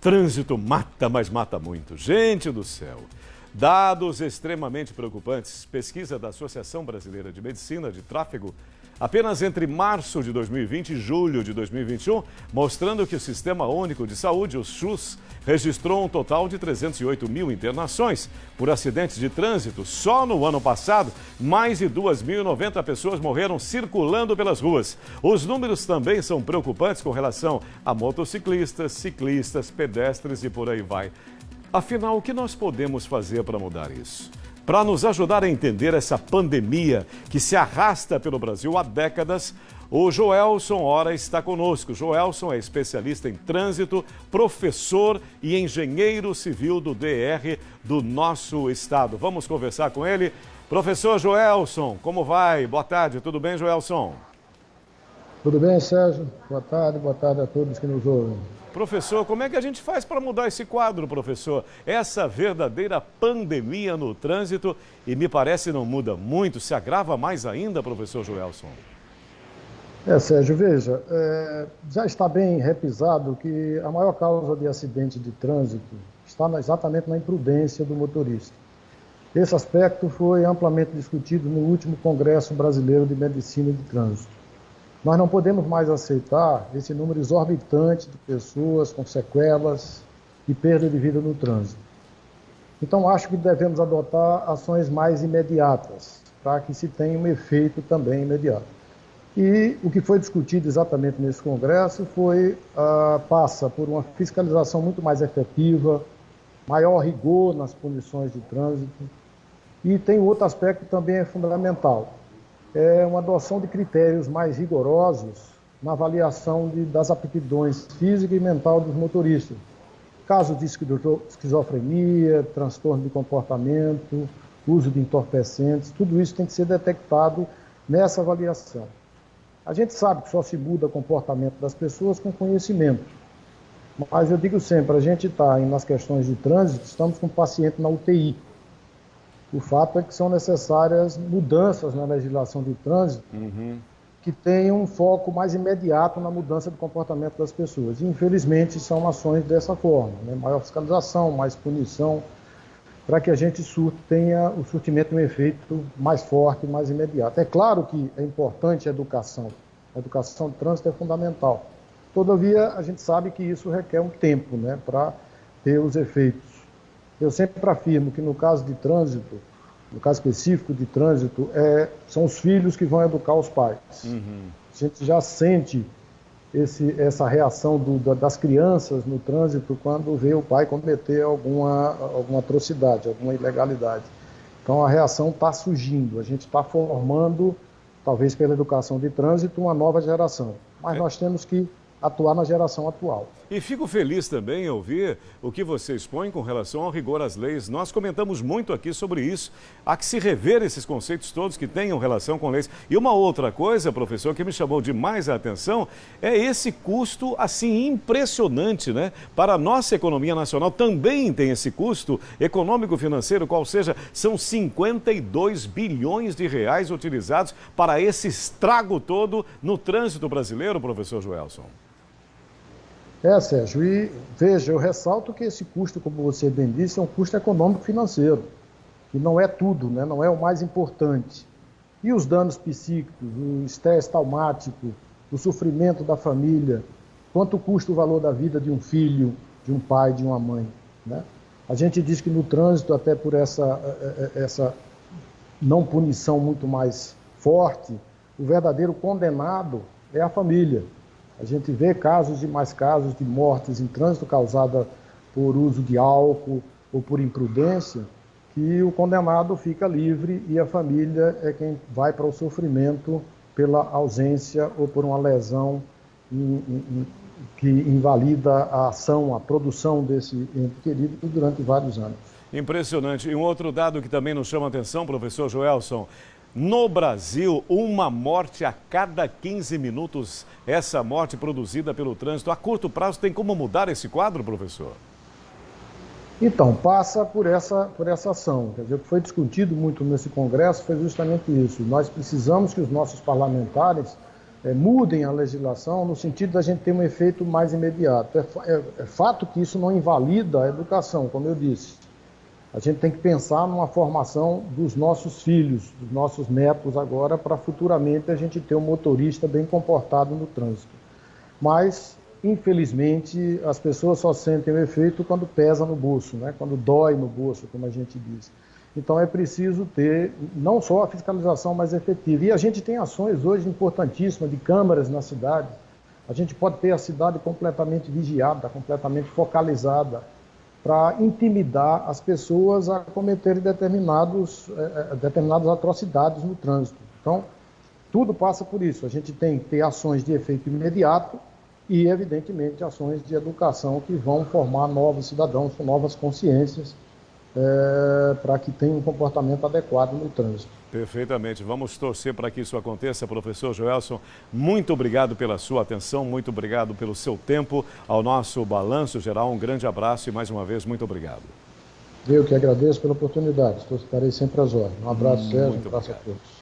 Trânsito mata, mas mata muito. Gente do céu. Dados extremamente preocupantes. Pesquisa da Associação Brasileira de Medicina de Tráfego, apenas entre março de 2020 e julho de 2021, mostrando que o Sistema Único de Saúde, o SUS, registrou um total de 308 mil internações por acidentes de trânsito. Só no ano passado, mais de 2.090 pessoas morreram circulando pelas ruas. Os números também são preocupantes com relação a motociclistas, ciclistas, pedestres e por aí vai. Afinal, o que nós podemos fazer para mudar isso? Para nos ajudar a entender essa pandemia que se arrasta pelo Brasil há décadas, o Joelson Hora está conosco. Joelson é especialista em trânsito, professor e engenheiro civil do DR do nosso estado. Vamos conversar com ele. Professor Joelson, como vai? Boa tarde, tudo bem, Joelson? Tudo bem, Sérgio? Boa tarde a todos que nos ouvem. Professor, como é que a gente faz para mudar esse quadro, professor? Essa verdadeira pandemia no trânsito, e me parece não muda muito, se agrava mais ainda, professor Joelson? Sérgio, veja, já está bem repisado que a maior causa de acidente de trânsito está exatamente na imprudência do motorista. Esse aspecto foi amplamente discutido no último Congresso Brasileiro de Medicina de Trânsito. Nós não podemos mais aceitar esse número exorbitante de pessoas com sequelas e perda de vida no trânsito. Então, acho que devemos adotar ações mais imediatas, para que se tenha um efeito também imediato. E o que foi discutido exatamente nesse congresso passa por uma fiscalização muito mais efetiva, maior rigor nas punições de trânsito. E tem outro aspecto que também é fundamental. É uma adoção de critérios mais rigorosos na avaliação das aptidões física e mental dos motoristas. Casos de esquizofrenia, transtorno de comportamento, uso de entorpecentes, tudo isso tem que ser detectado nessa avaliação. A gente sabe que só se muda o comportamento das pessoas com conhecimento. Mas eu digo sempre, a gente está nas questões de trânsito, estamos com um paciente na UTI. O fato é que são necessárias mudanças na legislação de trânsito que tenham um foco mais imediato na mudança do comportamento das pessoas. E, infelizmente, são ações dessa forma, né? Maior fiscalização, mais punição, para que a gente tenha o surtimento de um efeito mais forte, mais imediato. É claro que é importante a educação. A educação de trânsito é fundamental. Todavia, a gente sabe que isso requer um tempo, né, para ter os efeitos. Eu sempre afirmo que no caso de trânsito, no caso específico de trânsito, são os filhos que vão educar os pais. A gente já sente essa reação das crianças no trânsito quando vê o pai cometer alguma atrocidade, alguma ilegalidade. Então a reação está surgindo, a gente está formando, talvez pela educação de trânsito, uma nova geração. Mas nós temos que atuar na geração atual. E fico feliz também em ouvir o que você expõe com relação ao rigor às leis. Nós comentamos muito aqui sobre isso. Há que se rever esses conceitos todos que tenham relação com leis. E uma outra coisa, professor, que me chamou demais a atenção é esse custo, assim, impressionante, né? Para a nossa economia nacional também tem esse custo econômico-financeiro, qual seja, são 52 bilhões de reais utilizados para esse estrago todo no trânsito brasileiro, professor Joelson. Sérgio, e veja, eu ressalto que esse custo, como você bem disse, é um custo econômico-financeiro, que não é tudo, né? Não é o mais importante. E os danos psíquicos, o estresse traumático, o sofrimento da família, quanto custa o valor da vida de um filho, de um pai, de uma mãe, né? A gente diz que no trânsito, até por essa não punição muito mais forte, o verdadeiro condenado é a família. A gente vê casos e mais casos de mortes em trânsito causada por uso de álcool ou por imprudência, que o condenado fica livre e a família é quem vai para o sofrimento pela ausência ou por uma lesão que invalida a ação, a produção desse ente querido durante vários anos. Impressionante. E um outro dado que também nos chama a atenção, professor Joelson, no Brasil, uma morte a cada 15 minutos, essa morte produzida pelo trânsito. A curto prazo, tem como mudar esse quadro, professor? Então, passa por essa ação. Quer dizer, o que foi discutido muito nesse Congresso foi justamente isso. Nós precisamos que os nossos parlamentares mudem a legislação no sentido da gente ter um efeito mais imediato. É fato que isso não invalida a educação, como eu disse. A gente tem que pensar numa formação dos nossos filhos, dos nossos netos agora, para futuramente a gente ter um motorista bem comportado no trânsito. Mas, infelizmente, as pessoas só sentem o efeito quando pesa no bolso, né? Quando dói no bolso, como a gente diz. Então é preciso ter não só a fiscalização mais efetiva. E a gente tem ações hoje importantíssimas de câmeras na cidade. A gente pode ter a cidade completamente vigiada, completamente focalizada, para intimidar as pessoas a cometerem determinadas atrocidades no trânsito. Então, tudo passa por isso. A gente tem que ter ações de efeito imediato e, evidentemente, ações de educação que vão formar novos cidadãos com novas consciências para que tenham um comportamento adequado no trânsito. Perfeitamente. Vamos torcer para que isso aconteça. Professor Joelson, muito obrigado pela sua atenção, muito obrigado pelo seu tempo. Ao nosso Balanço Geral, um grande abraço e, mais uma vez, muito obrigado. Eu que agradeço pela oportunidade. Estarei sempre às ordens. Um abraço, Sérgio. Um abraço a todos.